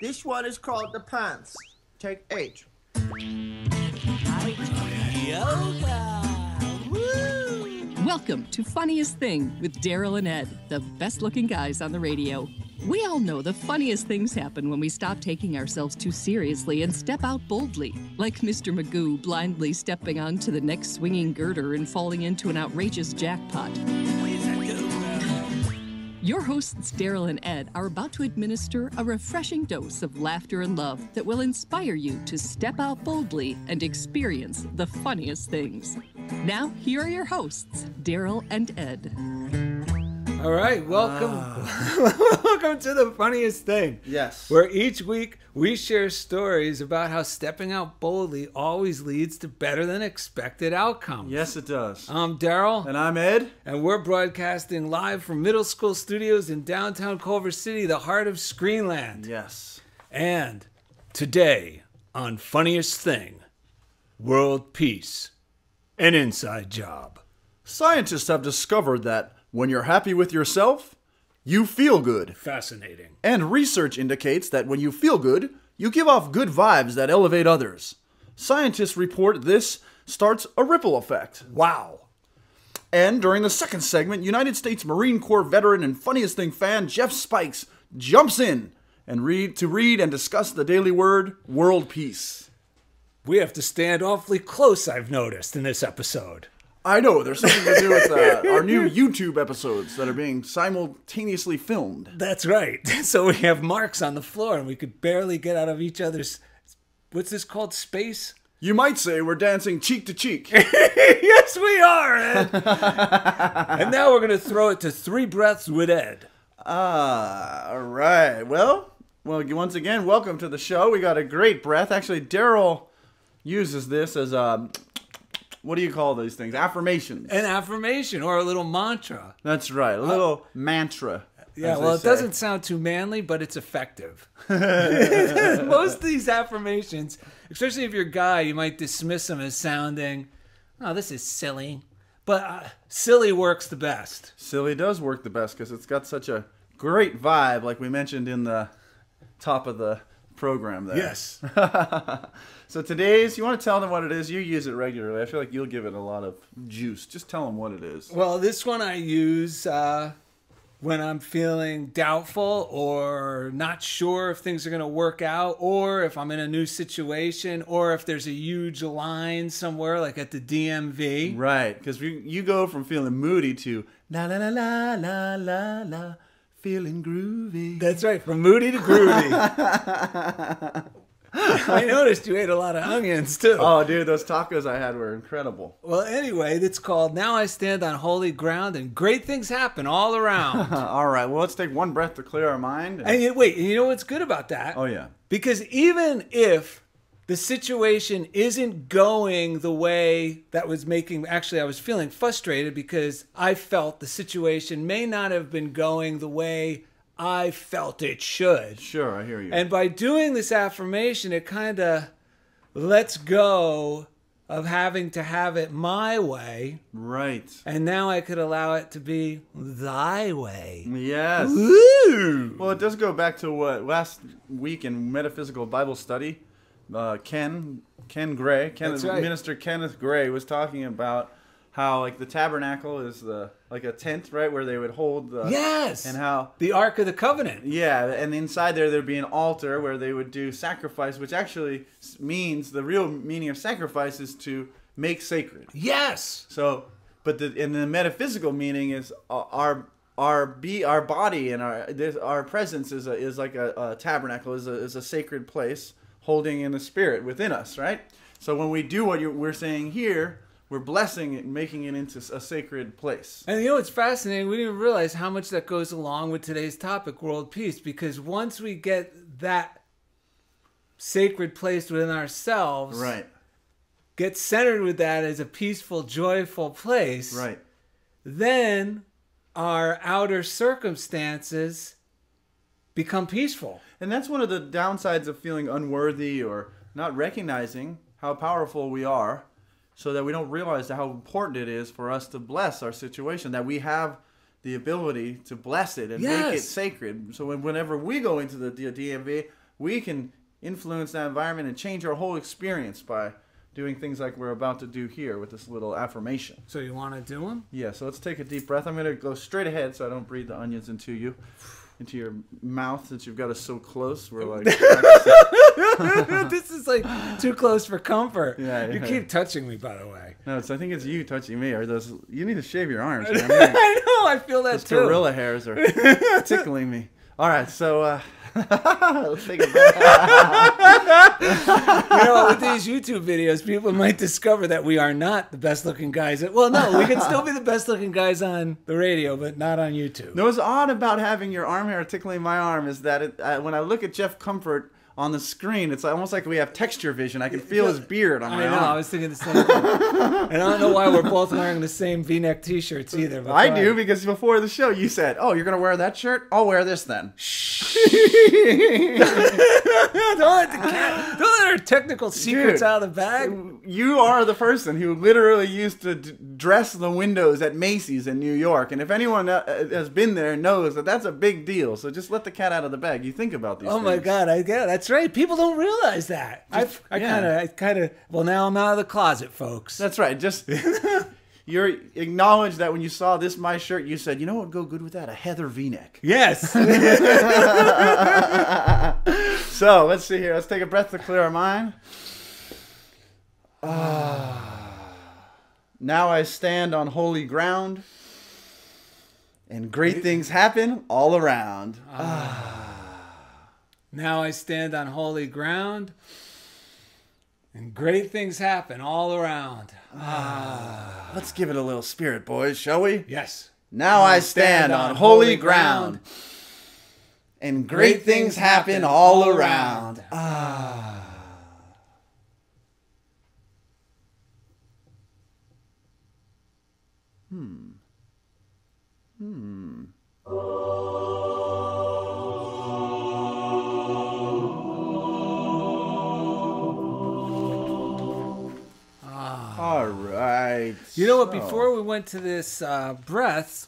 This one is called the pants. Take 8. Yoga! Woo! Welcome to Funniest Thing with Daryl and Ed, the best looking guys on the radio. We all know the funniest things happen when we stop taking ourselves too seriously and step out boldly, like Mr. Magoo blindly stepping onto the next swinging girder and falling into an outrageous jackpot. Where's that go? Your hosts, Daryl and Ed, are about to administer a refreshing dose of laughter and love that will inspire you to step out boldly and experience the funniest things. Now, here are your hosts, Daryl and Ed. All right, welcome. Welcome to the funniest thing. Yes. Where each week we share stories about how stepping out boldly always leads to better than expected outcomes. Yes, it does. I'm Daryl. And I'm Ed. And we're broadcasting live from Middle School Studios in downtown Culver City, the heart of Screenland. Yes. And today on Funniest Thing, World Peace, an inside job. Scientists have discovered that when you're happy with yourself, you feel good. Fascinating. And research indicates that when you feel good, you give off good vibes that elevate others. Scientists report this starts a ripple effect. Wow. And during the second segment, United States Marine Corps veteran and Funniest Thing fan Jeff Spikes jumps in and read and discuss the daily word, world peace. We have to stand awfully close, I've noticed, in this episode. I know, there's something to do with our new YouTube episodes that are being simultaneously filmed. That's right. So we have marks on the floor and we could barely get out of each other's, what's this called, space? You might say we're dancing cheek to cheek. Yes, we are, Ed. And now we're going to throw it to 3 breaths with Ed. All right. Well, once again, welcome to the show. We got a great breath. Actually, Daryl uses this as what do you call these things? Affirmations. An affirmation or a little mantra. That's right. A little mantra. Yeah, well, it doesn't sound too manly, but it's effective. Most of these affirmations, especially if you're a guy, you might dismiss them as sounding, oh, this is silly. But silly works the best. Silly does work the best because it's got such a great vibe, like we mentioned in the top of the program there. Yes. So today's, you want to tell them what it is? You use it regularly. I feel like you'll give it a lot of juice. Just tell them what it is. Well, this one I use when I'm feeling doubtful or not sure if things are going to work out, or if I'm in a new situation, or if there's a huge line somewhere, like at the DMV. Right, because you go from feeling moody to la la la la la la la, feeling groovy. That's right, from moody to groovy. I noticed you ate a lot of onions, too. Oh, dude, those tacos I had were incredible. Well, anyway, it's called Now I Stand on Holy Ground, and great things happen all around. All right, well, let's take one breath to clear our mind. And wait, you know what's good about that? Oh, yeah. Because even if the situation isn't going the way that was making... Actually, I was feeling frustrated because I felt the situation may not have been going the way I felt it should. Sure, I hear you. And by doing this affirmation, it kind of lets go of having to have it my way. Right. And now I could allow it to be thy way. Yes. Woo! Well, it does go back to what last week in Metaphysical Bible Study, Ken Gray, That's right. Minister Kenneth Gray was talking about how like the tabernacle is like a tent, right, where they would hold the... Yes! And how... The Ark of the Covenant. Yeah, and inside there'd be an altar where they would do sacrifice, which actually means, the real meaning of sacrifice is to make sacred. Yes! So, but the metaphysical meaning is our body and our presence is like a tabernacle, is a sacred place holding in the spirit within us, right? So when we do what we're saying here, we're blessing it and making it into a sacred place. And you know what's fascinating? We didn't realize how much that goes along with today's topic, world peace, because once we get that sacred place within ourselves, Right. get centered with that as a peaceful, joyful place, Right. then our outer circumstances become peaceful. And that's one of the downsides of feeling unworthy or not recognizing how powerful we are, so that we don't realize how important it is for us to bless our situation, that we have the ability to bless it and make it Yes. sacred. So whenever we go into the DMV, we can influence that environment and change our whole experience by doing things like we're about to do here with this little affirmation. So you want to do them? Yeah, so let's take a deep breath. I'm going to go straight ahead so I don't breathe the onions into your mouth since you've got us so close. We're like... This is like too close for comfort. Yeah, You yeah. keep touching me, by the way. No, I think it's you touching me. Or those, you need to shave your arms, man. I know, I feel that Those too. gorilla hairs are tickling me. All right, so let's take a breath. You know, with these YouTube videos, people might discover that we are not the best looking guys. Well, no, we can still be the best looking guys on the radio, but not on YouTube. No, what's odd about having your arm hair tickling my arm is that when I look at Jeff Comfort on the screen, it's almost like we have texture vision. I can feel his beard on my I know, arm. I was thinking the same thing. And I don't know why we're both wearing the same V-neck t-shirts either. But I go do, ahead. because before the show you said, "Oh, you're gonna wear that shirt? I'll wear this then." Don't let our technical secrets Dude, out of the bag. You are the person who literally used to dress the windows at Macy's in New York, and if anyone has been there knows that that's a big deal. So just let the cat out of the bag. You think about these Oh things. my God! Yeah, that's right. People don't realize that. I kind of. Well, now I'm out of the closet, folks. That's right. Just you acknowledge that when you saw this my shirt, you said, "You know what would go good with that? A heather V-neck." Yes. So let's see here. Let's take a breath to clear our mind. Now I stand on holy ground, and great things happen all around. Now I stand on holy ground, and great things happen all around. Let's give it a little spirit, boys, shall we? Yes. Now I stand on holy ground, and great things happen all around. All right. You know what? So- Before we went to this breath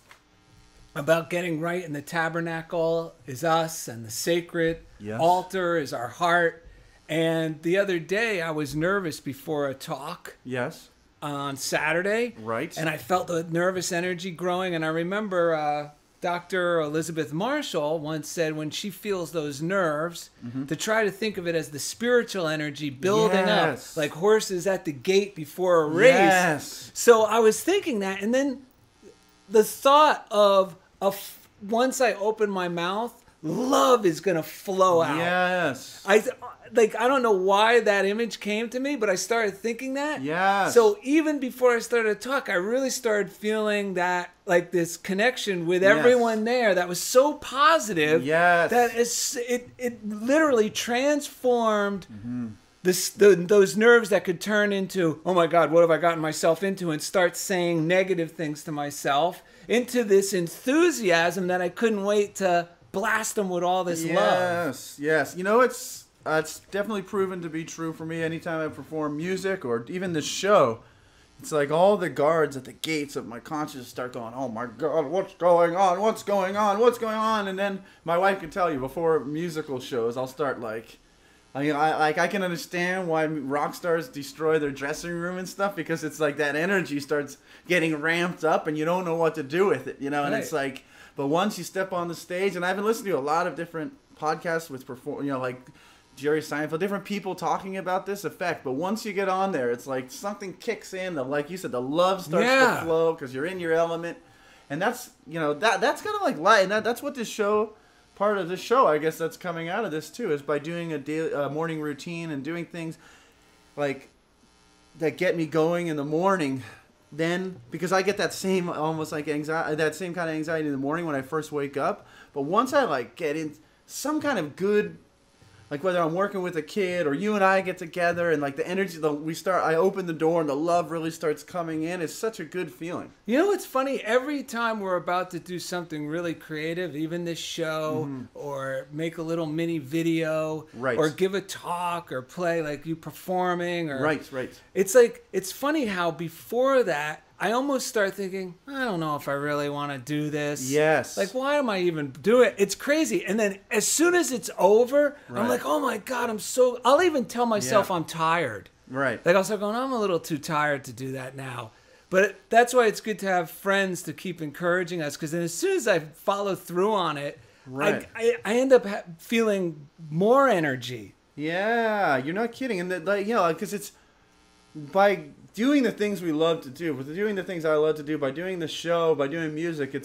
about getting right in the tabernacle is us, and the sacred Yes. altar is our heart. And the other day, I was nervous before a talk Yes. on Saturday. Right. And I felt the nervous energy growing. And I remember Dr. Elizabeth Marshall once said when she feels those nerves, to try to think of it as the spiritual energy building Yes. up, like horses at the gate before a race. Yes. So I was thinking that, and then the thought of once I open my mouth, love is gonna flow out. Yes. I don't know why that image came to me, but I started thinking that. Yes. So even before I started to talk, I really started feeling that, like, this connection with everyone there that was so positive. Yes. That it literally transformed those nerves that could turn into, oh my God, what have I gotten myself into, and start saying negative things to myself, into this enthusiasm that I couldn't wait to blast them with all this love. Yes, yes. You know, it's definitely proven to be true for me. Anytime I perform music or even this show, it's like all the guards at the gates of my consciousness start going, "Oh my God, what's going on? What's going on? What's going on?" And then my wife can tell you before musical shows, I'll start like, I can understand why rock stars destroy their dressing room and stuff, because it's like that energy starts getting ramped up and you don't know what to do with it, you know. And Right. it's like, but once you step on the stage, and I've been listening to a lot of different podcasts with like Jerry Seinfeld, different people talking about this effect. But once you get on there, it's like something kicks in. Like you said, the love starts to flow because you're in your element, and that's that's kind of like light. And that's what this show. Part of this show, I guess, that's coming out of this too, is by doing a daily morning routine and doing things like that get me going in the morning. Then, because I get that same almost like anxiety, that same kind of anxiety in the morning when I first wake up. But once I like get in some kind of good, like whether I'm working with a kid or you and I get together and like the energy, I open the door and the love really starts coming in. It's such a good feeling. You know what's funny? Every time we're about to do something really creative, even this show, or make a little mini video, Right. or give a talk, or play like you performing, or Right. It's like, it's funny how before that I almost start thinking, I don't know if I really want to do this. Yes. Like, why am I even doing it? It's crazy. And then as soon as it's over, I'm Right. like, oh my God, I'll even tell myself Yeah. I'm tired. Right. Like, I'll start going, I'm a little too tired to do that now. But that's why it's good to have friends to keep encouraging us. Because then as soon as I follow through on it, Right. I end up feeling more energy. Yeah, you're not kidding. And because it's by doing the things we love to do, with doing the things I love to do, by doing the show, by doing music,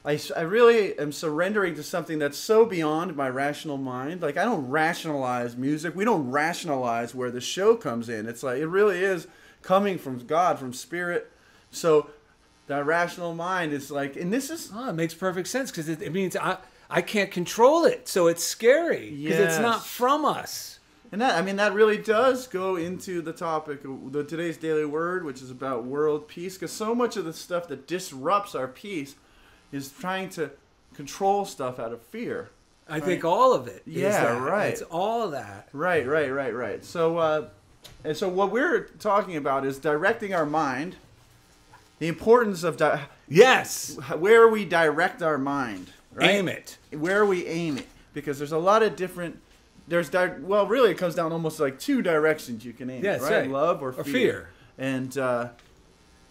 I really am surrendering to something that's so beyond my rational mind. Like, I don't rationalize music. We don't rationalize where the show comes in. It's like, it really is coming from God, from Spirit. So that rational mind is like, and this is... Oh, it makes perfect sense because it means I can't control it. So it's scary because it's not Yes. from us. And that really does go into the topic of today's daily word, which is about world peace, because so much of the stuff that disrupts our peace is trying to control stuff out of fear. I think all of it. Yeah, is that. right. It's all that. Right. So, and so what we're talking about is directing our mind. The importance of Yes. where we direct our mind. Right? Aim it. Where we aim it, because there's a lot of different. Really, it comes down almost like two directions you can aim. Yeah, it, that's right? right. Love or Or fear. fear. And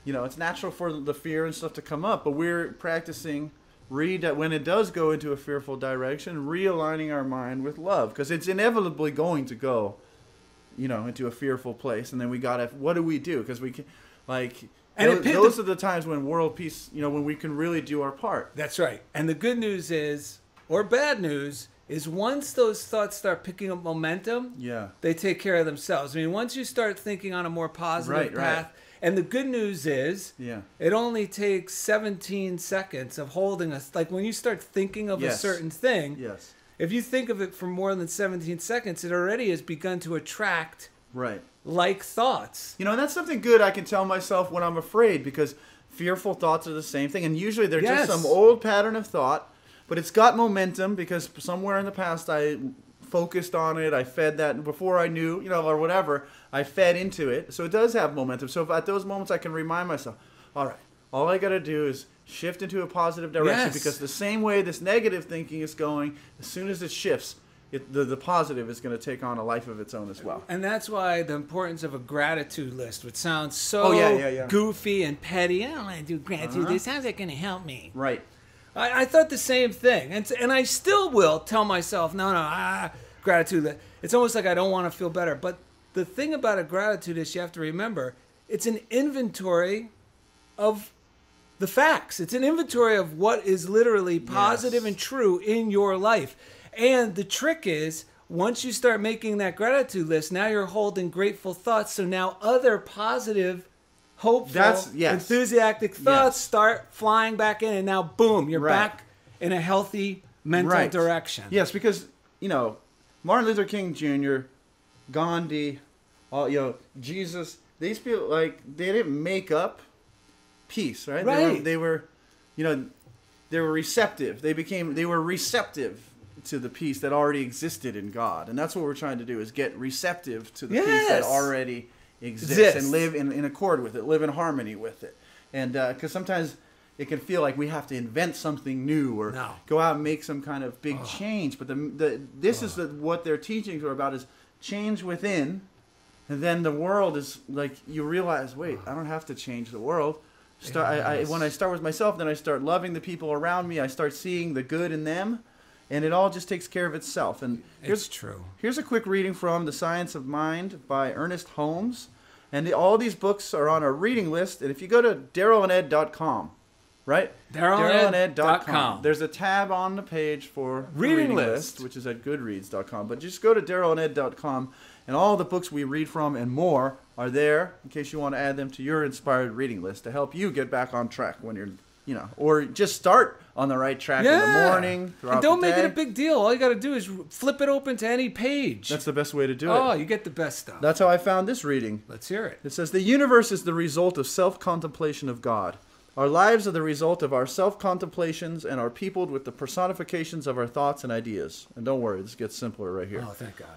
it's natural for the fear and stuff to come up, but we're practicing when it does go into a fearful direction, realigning our mind with love, because it's inevitably going to go, into a fearful place, and then what do we do? Because we can, And those are the times when world peace, when we can really do our part. That's right. And the good news is, or bad news, is once those thoughts start picking up momentum, Yeah. they take care of themselves. I mean, once you start thinking on a more positive Right. path, and the good news is, Yeah. it only takes 17 seconds of holding us. Like when you start thinking of a Yes. certain thing, Yes. if you think of it for more than 17 seconds, it already has begun to attract Right. like thoughts. And that's something good I can tell myself when I'm afraid, because fearful thoughts are the same thing, and usually they're Yes. just some old pattern of thought, but it's got momentum because somewhere in the past I focused on it, I fed that before I knew, or whatever, I fed into it, so it does have momentum. So if at those moments I can remind myself, all right, all I got to do is shift into a positive direction, Yes. because the same way this negative thinking is going, as soon as it shifts, the positive is going to take on a life of its own as well. And that's why the importance of a gratitude list, which sounds so Oh, yeah. goofy and petty. I don't want to do gratitude list. How's that going to help me? Right. I thought the same thing. And I still will tell myself, no, gratitude list. It's almost like I don't want to feel better. But the thing about a gratitude list, you have to remember, it's an inventory of the facts. It's an inventory of what is literally positive Yes. and true in your life. And the trick is, once you start making that gratitude list, now you're holding grateful thoughts. So now other positive, hopeful, Yes. enthusiastic thoughts Yes. start flying back in. And now, boom, you're Right. back in a healthy mental Right. direction. Yes, because Martin Luther King Jr., Gandhi, Jesus. These people, like, they didn't make up peace, right? Right. They were receptive. They were receptive to the peace that already existed in God, and that's what we're trying to do: is get receptive to the peace that Yes. already exists and live in accord with it, live in harmony with it. And because sometimes it can feel like we have to invent something new or No. go out and make some kind of big change. But what their teachings are about is change within, and then the world is like, you realize, wait, I don't have to change the world. When I start with myself, then I start loving the people around me. I start seeing the good in them, and it all just takes care of itself. And It's true. Here's a quick reading from The Science of Mind by Ernest Holmes. And all these books are on our reading list. And if you go to DarylAndEd.com, right? DarylAndEd.com. There's a tab on the page for the Reading list. which is at Goodreads.com. But just go to DarylAndEd.com, and all the books we read from and more are there in case you want to add them to your inspired reading list to help you get back on track when you're, or just start on the right track in the morning, throughout And don't the make day. it a big deal. All you got to do is flip it open to any page. That's the best way to do Oh, it. you get the best stuff. That's how I found this reading. Let's hear it. It says, the universe is the result of self-contemplation of God. Our lives are the result of our self-contemplations and are peopled with the personifications of our thoughts and ideas. And don't worry, this gets simpler right here. Oh, thank God.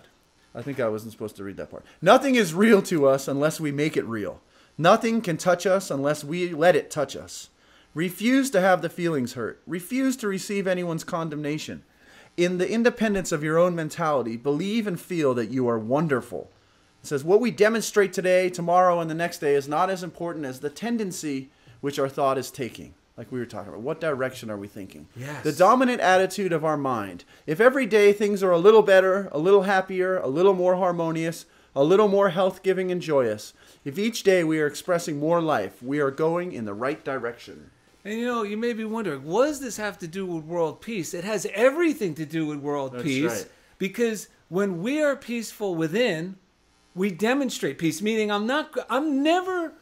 I think I wasn't supposed to read that part. Nothing is real to us unless we make it real. Nothing can touch us unless we let it touch us. Refuse to have the feelings hurt. Refuse to receive anyone's condemnation. In the independence of your own mentality, believe and feel that you are wonderful. It says, what we demonstrate today, tomorrow, and the next day is not as important as the tendency which our thought is taking. Like we were talking about. What direction are we thinking? Yes. The dominant attitude of our mind. If every day things are a little better, a little happier, a little more harmonious, a little more health-giving and joyous, if each day we are expressing more life, we are going in the right direction. And you know, you may be wondering, what does this have to do with world peace? It has everything to do with world peace. Right. Because when we are peaceful within, we demonstrate peace. Meaning I'm never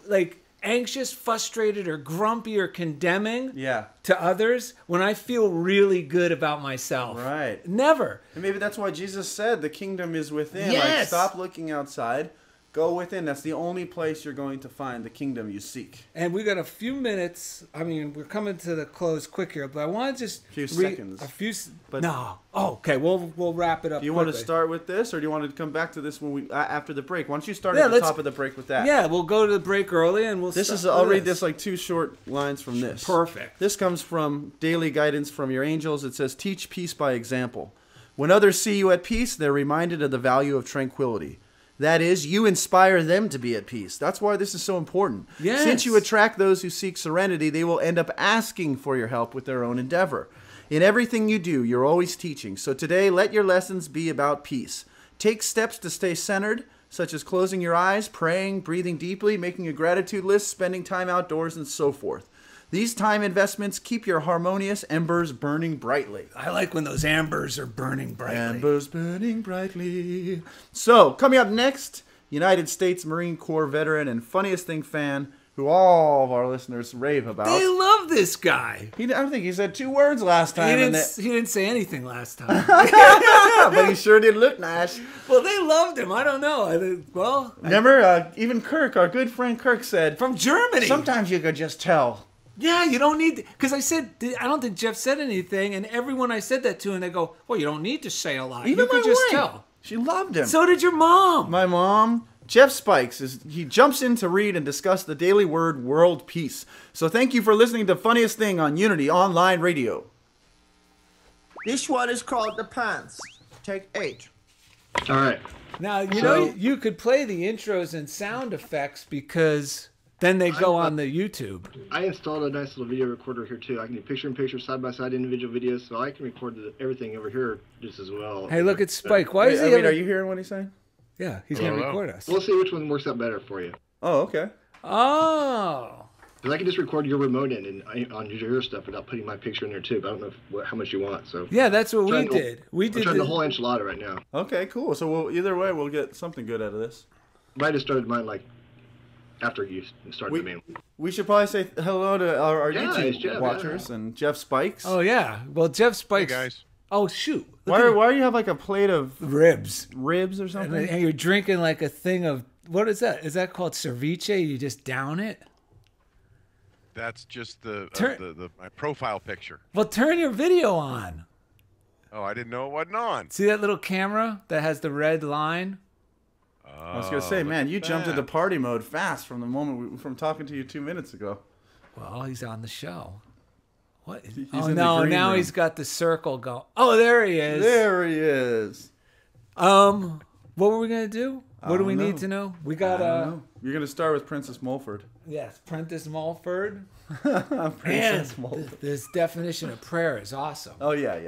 like anxious, frustrated, or grumpy or condemning to others when I feel really good about myself. Right. Never. And maybe that's why Jesus said the kingdom is within. Yes. Like, stop looking outside. Go within. That's the only place you're going to find the kingdom you seek. And we got a few minutes. I mean, we're coming to the close quick here, but I want to just seconds. But no. Oh, okay. We'll wrap it up. Do you want to start with this, or do you want to come back to this when we after the break? Why don't you start Yeah, at the top of the break with that? Yeah, we'll go to the break early, and we'll. This start is. I'll with read this like 2 short lines from this. Perfect. This comes from Daily Guidance from Your Angels. It says, "Teach peace by example. When others see you at peace, they're reminded of the value of tranquility. That is, you inspire them to be at peace." That's why this is so important. Yes. Since you attract those who seek serenity, they will end up asking for your help with their own endeavor. In everything you do, you're always teaching. So today, let your lessons be about peace. Take steps to stay centered, such as closing your eyes, praying, breathing deeply, making a gratitude list, spending time outdoors, and so forth. These time investments keep your harmonious embers burning brightly. I like when those ambers are burning brightly. Embers burning brightly. So, coming up next, United States Marine Corps veteran and Funniest Thing fan, who all of our listeners rave about. They love this guy. I don't think he said 2 words last time. He didn't say anything last time. But he sure did look nice. Well, they loved him. I don't know. Remember, even Kirk, our good friend Kirk, said, from Germany. sometimes you could just tell. Yeah, you don't need, because I don't think Jeff said anything, and everyone I said that to, and they go, well, you don't need to say a lot. Even you could my just wife, tell. she loved him. So did your mom. My mom, Jeff Spikes, he jumps in to read and discuss the daily word world peace. So thank you for listening to Funniest Thing on Unity Online Radio. This one is called the pants. Take 8. All right. Now, you know, you could play the intros and sound effects because then they go on the YouTube. I installed a nice little video recorder here too. I can do picture-in-picture, side-by-side individual videos, so I can record everything over here just as well. Hey, look at Spike. Why is he? Are you hearing what he's saying? Yeah, he's going to record us. We'll see which one works out better for you. Oh, okay. Oh. Because I can just record your remote in and on your stuff without putting my picture in there too. But I don't know how much you want. So yeah, that's what we did. We did the whole enchilada right now. Okay, cool. So either way, we'll get something good out of this. But I just started mine like after you started the main one. We should probably say hello to our Yeah, YouTube it's Jeff, watchers and Jeff Spikes. Oh yeah. Well, Jeff Spikes. Hey guys. Oh shoot. Why do you have like a plate of ribs or something? And you're drinking like a thing of, what is that? Is that called ceviche? You just down it? That's just the my profile picture. Well, turn your video on. Oh, I didn't know it wasn't on. See that little camera that has the red line? I was gonna say, man, you jumped into party mode fast from the moment from talking to you 2 minutes ago. Well, he's on the show. What? He's oh in no! the green Now room. he's got the circle going. Oh, there he is. There he is. What were we gonna do? What do we don't need know. to know? We got You're gonna start with Princess Mulford. yes, Prentice Mulford. Princess Man, Mulford. this definition of prayer is awesome. Oh yeah.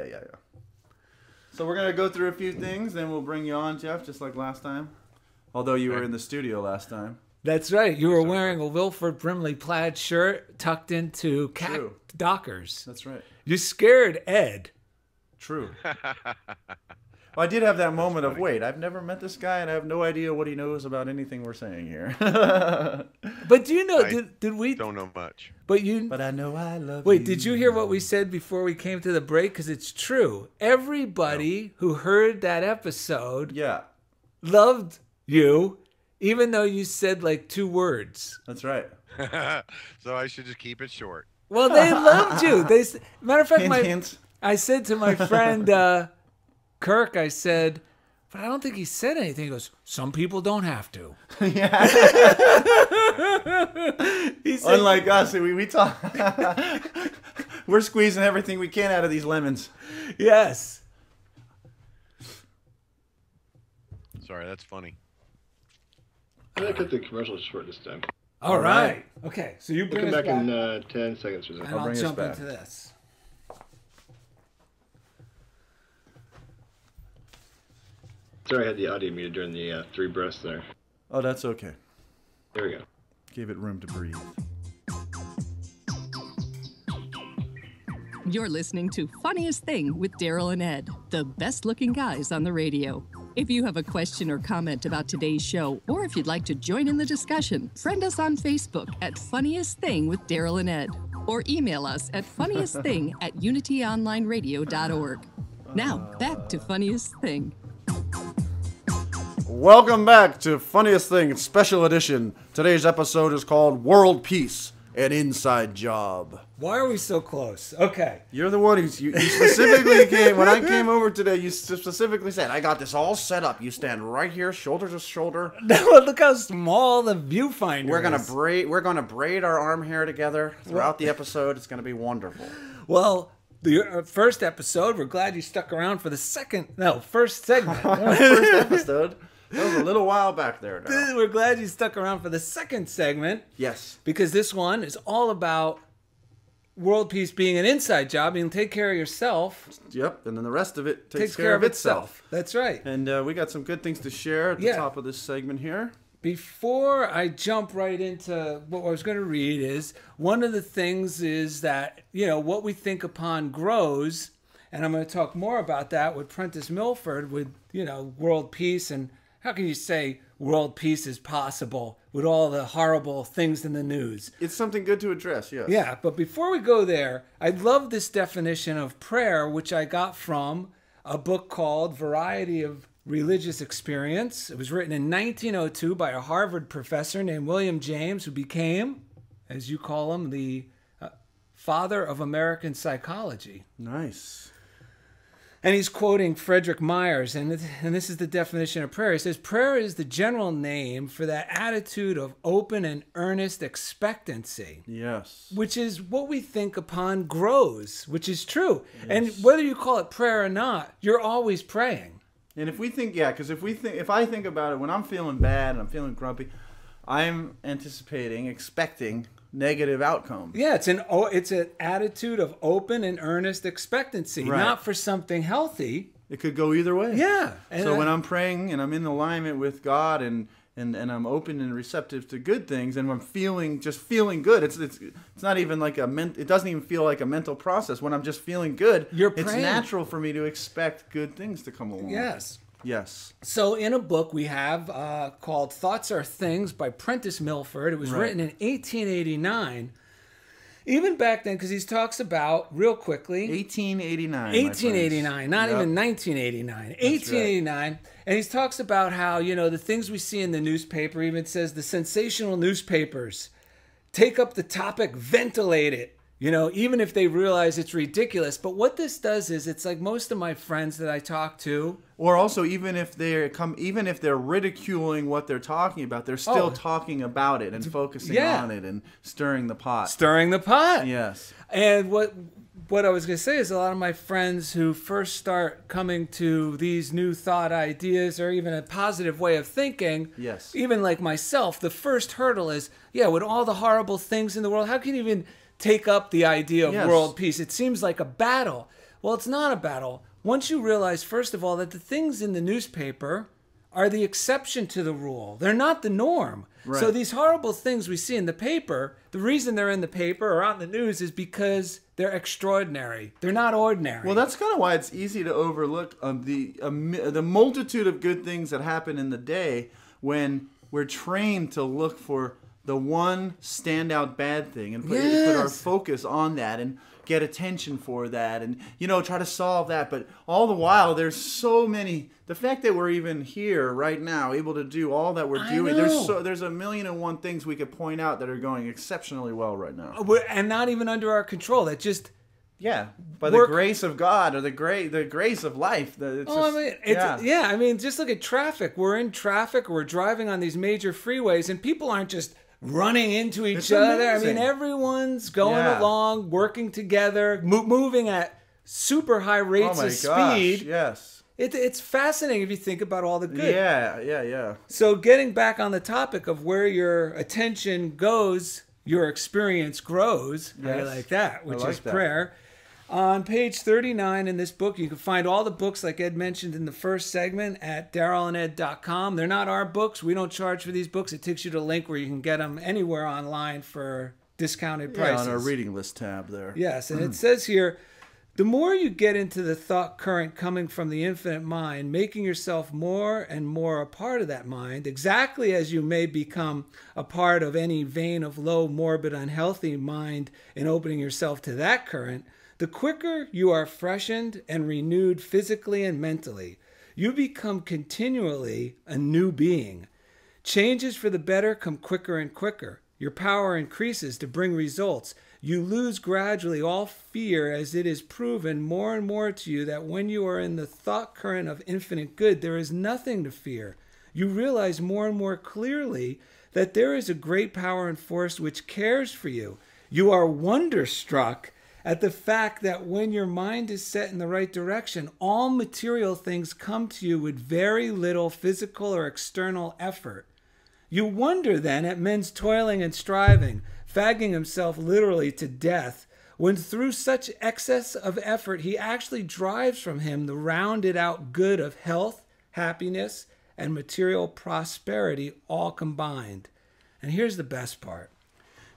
So we're gonna go through a few things, then we'll bring you on, Jeff, just like last time. Although you were in the studio last time. That's right. You were wearing a Wilford Brimley plaid shirt tucked into True. Dockers. That's right. You scared Ed. True. Well, I did have that moment of, wait, I've never met this guy and I have no idea what he knows about anything we're saying here. But do you know? Did we? Don't know much. But you. But I know I love you. Wait, did you hear what we said before we came to the break? Because it's true. Everybody who heard that episode Yeah, loved you, even though you said like 2 words. that's right. So I should just keep it short. Well, they loved you. Matter of fact, Hint, hint. I said to my friend Kirk, I said, But I don't think he said anything. He goes, some people don't have to. Yeah. He said, Unlike us, we talk. We're squeezing everything we can out of these lemons. yes. Sorry, that's funny. I'm gonna cut the commercials short this time. All right. Okay, so you We'll bring come us back back, in 10 seconds or so. and I'll bring us jump back. into this. Sorry, I had the audio muted during the 3 breaths there. Oh, that's okay. There we go. Give it room to breathe. You're listening to Funniest Thing with Daryl and Ed, the best looking guys on the radio. If you have a question or comment about today's show, or if you'd like to join in the discussion, friend us on Facebook at Funniest Thing with Daryl and Ed, or email us at funniestthing@unityonlineradio.org. Now, back to Funniest Thing. Welcome back to Funniest Thing Special Edition. Today's episode is called World Peace, an Inside Job. Why are we so close? Okay. You're the one you specifically came, when I came over today, you specifically said, I got this all set up. You stand right here, shoulder to shoulder. No, look how small the viewfinder We're is. we're gonna braid our arm hair together throughout the episode. It's gonna be wonderful. Well, the first episode, we're glad you stuck around for the first segment. First episode. That was a little while back there now. We're glad you stuck around for the second segment, Yes. because this one is all about world peace being an inside job. You can take care of yourself. Yep. And then the rest of it takes care of itself. That's right. And we got some good things to share at the top of this segment here. Before I jump right into what I was going to read, is one of the things is that, what we think upon grows. And I'm going to talk more about that with Prentice Milford with, world peace, and how can you say world peace is possible with all the horrible things in the news? It's something good to address, yes. Yeah, but before we go there, I love this definition of prayer, which I got from a book called Variety of Religious Experience. It was written in 1902 by a Harvard professor named William James, who became, as you call him, the father of American psychology. Nice. And he's quoting Frederick Myers, and this is the definition of prayer. He says, prayer is the general name for that attitude of open and earnest expectancy. Yes. Which is what we think upon grows, which is true. Yes. And whether you call it prayer or not, you're always praying. And if we think, if I think about it, when I'm feeling bad and I'm feeling grumpy, I'm expecting negative outcomes. Yeah, it's an attitude of open and earnest expectancy, right. Not for something healthy. It could go either way. Yeah. So when I'm praying and I'm in alignment with God and I'm open and receptive to good things, and I'm feeling good. It's not even like it doesn't even feel like a mental process. When I'm just feeling good, it's natural for me to expect good things to come along. Yes. Yes. So in a book we have called Thoughts Are Things by Prentice Milford. It was written in 1889. Even back then, because he talks about, real quickly... 1889. 1889, not even 1989. 1889. Right. And he talks about how, the things we see in the newspaper, even says the sensational newspapers take up the topic, ventilate it. Even if they realize it's ridiculous. But what this does is, it's like most of my friends that I talk to, or also even if they're ridiculing what they're talking about, they're still talking about it and focusing on it and stirring the pot. Stirring the pot. Yes. And what I was going to say is, a lot of my friends who first start coming to these new thought ideas, or even a positive way of thinking, yes, even like myself, the first hurdle is, with all the horrible things in the world, how can you even take up the idea of world peace? It seems like a battle. Well, it's not a battle. Once you realize, first of all, that the things in the newspaper are the exception to the rule. They're not the norm. Right. So these horrible things we see in the paper, the reason they're in the paper or on the news is because they're extraordinary. They're not ordinary. Well, that's kind of why it's easy to overlook the multitude of good things that happen in the day when we're trained to look for the one standout bad thing and put our focus on that and get attention for that and, try to solve that. But all the while, there's so many... The fact that we're even here right now, able to do all that we're doing, there's a million and one things we could point out that are going exceptionally well right now. And not even under our control. That just Yeah, by Work- the grace of God or the grace of life. I mean, just look at traffic. We're in traffic. We're driving on these major freeways, and people aren't just running into each It's other. amazing. I mean, everyone's going Yeah. along, working together, moving at super high rates Oh my of gosh! speed. Yes. It's fascinating if you think about all the good. Yeah. So getting back on the topic of where your attention goes, your experience grows. I Yes. like that, which like is that. prayer. On page 39 in this book, you can find all the books like Ed mentioned in the first segment at DarylandEd.com. They're not our books. We don't charge for these books. It takes you to a link where you can get them anywhere online for discounted prices. On our reading list tab there. Yes, and it says here, the more you get into the thought current coming from the infinite mind, making yourself more and more a part of that mind, exactly as you may become a part of any vein of low, morbid, unhealthy mind in opening yourself to that current, the quicker you are freshened and renewed physically and mentally. You become continually a new being. Changes for the better come quicker and quicker. Your power increases to bring results. You lose gradually all fear as it is proven more and more to you that when you are in the thought current of infinite good, there is nothing to fear. You realize more and more clearly that there is a great power and force which cares for you. You are wonderstruck at the fact that when your mind is set in the right direction, all material things come to you with very little physical or external effort. You wonder then at men's toiling and striving, fagging himself literally to death, when through such excess of effort he actually drives from him the rounded out good of health, happiness, and material prosperity all combined. And here's the best part.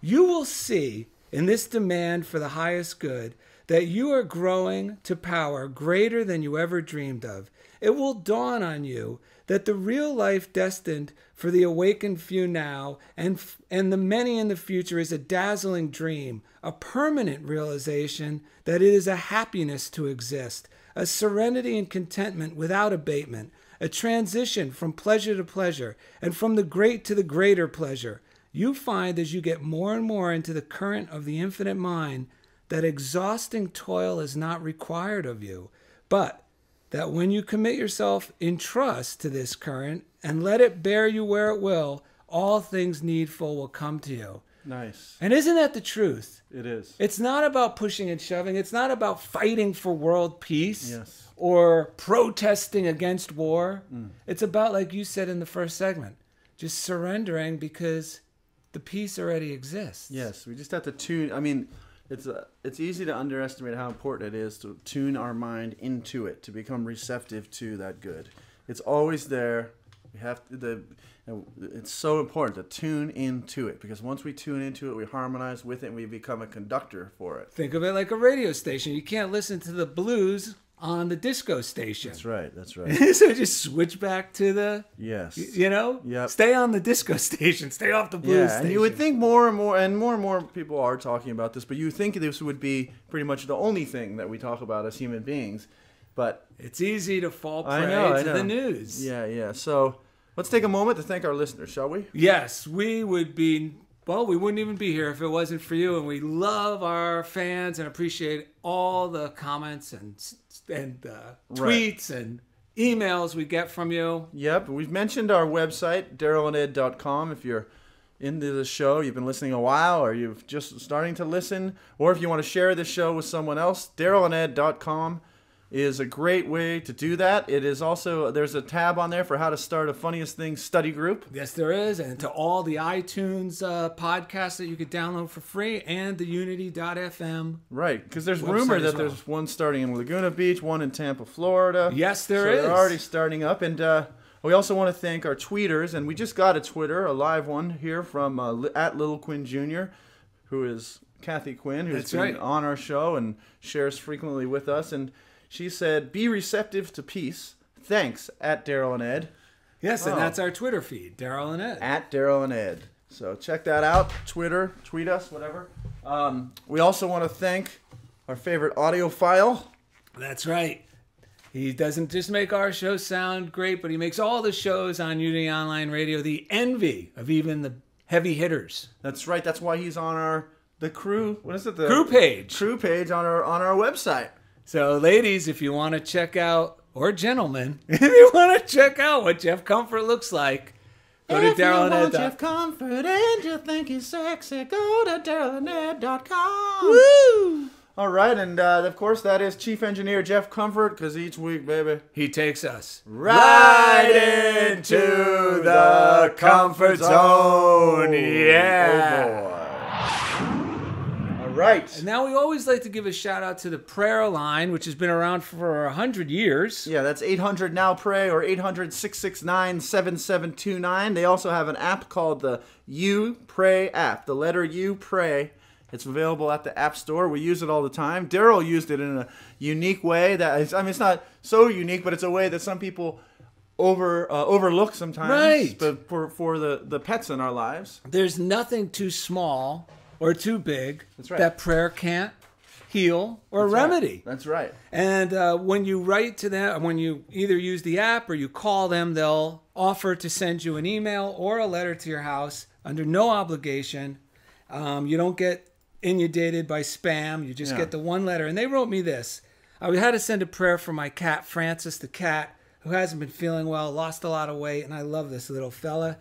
You will see in this demand for the highest good that you are growing to power greater than you ever dreamed of. It will dawn on you that the real life destined for the awakened few now and the many in the future is a dazzling dream, a permanent realization that it is a happiness to exist, a serenity and contentment without abatement, a transition from pleasure to pleasure, and from the great to the greater pleasure. You find as you get more and more into the current of the infinite mind that exhausting toil is not required of you, but that when you commit yourself in trust to this current and let it bear you where it will, all things needful will come to you. Nice. And isn't that the truth? It is. It's not about pushing and shoving. It's not about fighting for world peace Yes. or protesting against war. It's about, like you said in the first segment, just surrendering because the peace already exists. Yes, we just have to tune. I mean, it's easy to underestimate how important it is to tune our mind into it, to become receptive to that good. It's always there. We have to, it's so important to tune into it, because once we tune into it, we harmonize with it and we become a conductor for it. Think of it like a radio station. You can't listen to the blues on the disco station. That's right. That's right. So just switch back to the, Yes. Yep. Stay on the disco station. Stay off the blues Yeah, station. and you would think more and more people are talking about this, but you think this would be pretty much the only thing that we talk about as human beings. But it's easy to fall prey I know. the news. Yeah. So let's take a moment to thank our listeners, shall we? Yes, we wouldn't even be here if it wasn't for you. And we love our fans and appreciate all the comments and tweets and emails we get from you. Yep, we've mentioned our website, DarylandEd.com. If you're into the show, you've been listening a while, or you've just starting to listen, or if you want to share this show with someone else, DarylandEd.com is a great way to do that. It is also, there's a tab on there for how to start a Funniest Things study group. Yes, there is. And to all the iTunes podcasts that you could download for free, and the Unity.fm. Right, because there's website rumor as that well. there's one starting in Laguna Beach, one in Tampa, Florida. Yes, there so is. They're already starting up. And we also want to thank our tweeters. And we just got a Twitter, a live one here from at Little Quinn Jr., who is Kathy Quinn, who's That's been right. on our show and shares frequently with us. And she said, "Be receptive to peace. Thanks, at Daryl and Ed." Yes, and Oh. that's our Twitter feed, Daryl and Ed. At Daryl and Ed. So check that out. Twitter, tweet us, whatever. We also want to thank our favorite audiophile. That's right. He doesn't just make our show sound great, but he makes all the shows on Unity Online Radio the envy of even the heavy hitters. That's right. That's why he's on our the crew. What is it? The Crew page. Crew page on our website. So, ladies, if you want to check out, or gentlemen, if you want to check out what Jeff Comfort looks like, go to DarylAndEd. Jeff Comfort and you think he's sexy, go to DarylAndEd.com. Woo! All right, and of course that is Chief Engineer Jeff Comfort, because each week, baby, He takes us right into the comfort zone. Yeah. Oh, boy. All right. And now we always like to give a shout out to the prayer line, which has been around for 100 years. Yeah, that's 800 Now Pray or 800-669-7729. They also have an app called the You Pray app. The letter U Pray. It's available at the App Store. We use it all the time. Daryl used it in a unique way that is, I mean, it's not so unique, but it's a way that some people overlook sometimes. Right. But for the pets in our lives. There's nothing too small or too big That's right. that prayer can't heal or That's right. remedy. That's right. And when you write to them, when you either use the app or you call them, they'll offer to send you an email or a letter to your house under no obligation. You don't get inundated by spam. You just get the one letter. And they wrote me this. I had to send a prayer for my cat, Francis the cat, who hasn't been feeling well, lost a lot of weight, and I love this little fella.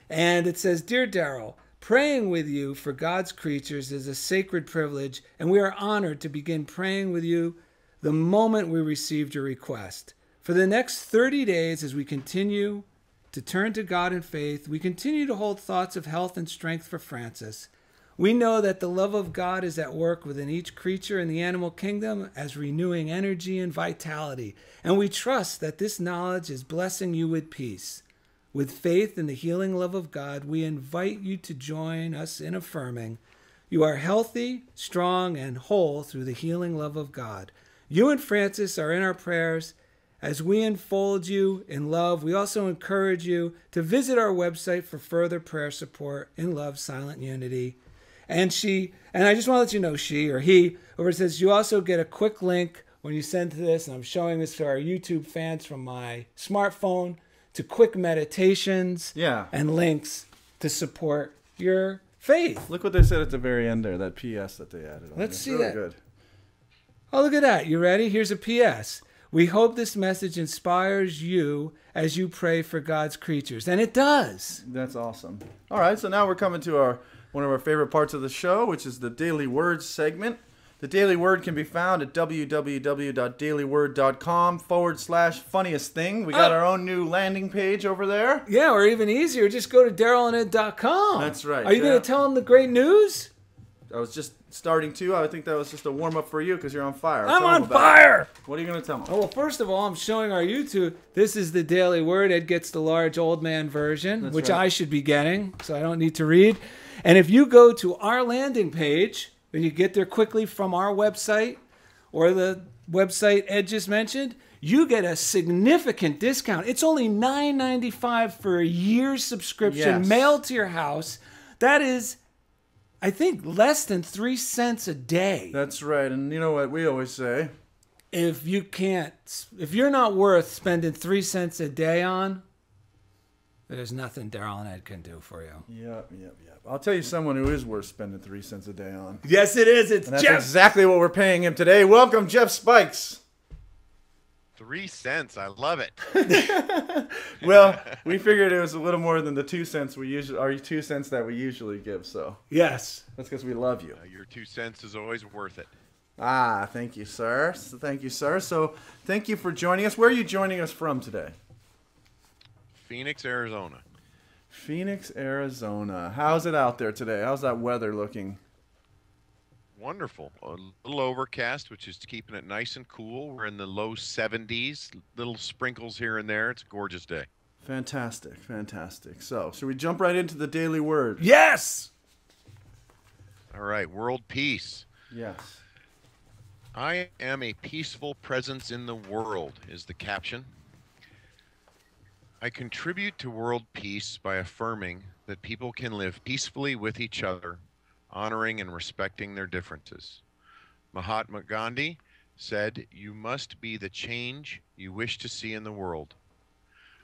And it says, Dear Daryl, praying with you for God's creatures is a sacred privilege, and we are honored to begin praying with you the moment we received your request. For the next 30 days, as we continue to turn to God in faith, we continue to hold thoughts of health and strength for Francis. We know that the love of God is at work within each creature in the animal kingdom as renewing energy and vitality, and we trust that this knowledge is blessing you with peace. With faith in the healing love of God, we invite you to join us in affirming you are healthy, strong, and whole through the healing love of God. You and Francis are in our prayers. As we enfold you in love, we also encourage you to visit our website for further prayer support in love, silent unity. And I just want to let you know, she or he, over it says you also get a quick link when you send to this, and I'm showing this to our YouTube fans from my smartphone, to quick meditations and links to support your faith. Look what they said at the very end there, that PS that they added on. Let's see really that. Good. Oh, look at that. You ready? Here's a PS. We hope this message inspires you as you pray for God's creatures. And it does. That's awesome. All right, so now we're coming to one of our favorite parts of the show, which is the Daily Word segment. The Daily Word can be found at www.dailyword.com/funniest thing. We got our own new landing page over there. Yeah, or even easier, just go to DarylAndEd.com. That's right. Are you going to tell them the great news? I was just starting to. I think that was just a warm-up for you because you're on fire. I'm Tell 'em on about fire! it. What are you going to tell them? Oh, well, first of all, I'm showing our YouTube. This is the Daily Word. Ed gets the large old man version, That's which right. I should be getting, so I don't need to read. And if you go to our landing page, and you get there quickly from our website or the website Ed just mentioned, you get a significant discount. It's only $9.95 for a year's subscription mailed to your house. That is, I think, less than 3 cents a day. That's right. And you know what we always say? If you're not worth spending 3 cents a day on, there's nothing Daryl and Ed can do for you. Yep. I'll tell you someone who is worth spending 3 cents a day on. Yes, it is. It's And that's Jeff. exactly what we're paying him today. Welcome, Jeff Spikes. 3 cents. I love it. Well, we figured it was a little more than the 2 cents our 2 cents that we usually give. So Yes. that's because we love you. Your 2 cents is always worth it. Ah, thank you, sir. So thank you for joining us. Where are you joining us from today? Phoenix, Arizona. Phoenix, Arizona. How's it out there today? How's that weather looking? Wonderful. A little overcast, which is keeping it nice and cool. We're in the low 70s. Little sprinkles here and there. It's a gorgeous day. Fantastic. So, should we jump right into the Daily Word? Yes. All right. World peace. Yes. I am a peaceful presence in the world is the caption. I contribute to world peace by affirming that people can live peacefully with each other, honoring and respecting their differences. Mahatma Gandhi said, "You must be the change you wish to see in the world."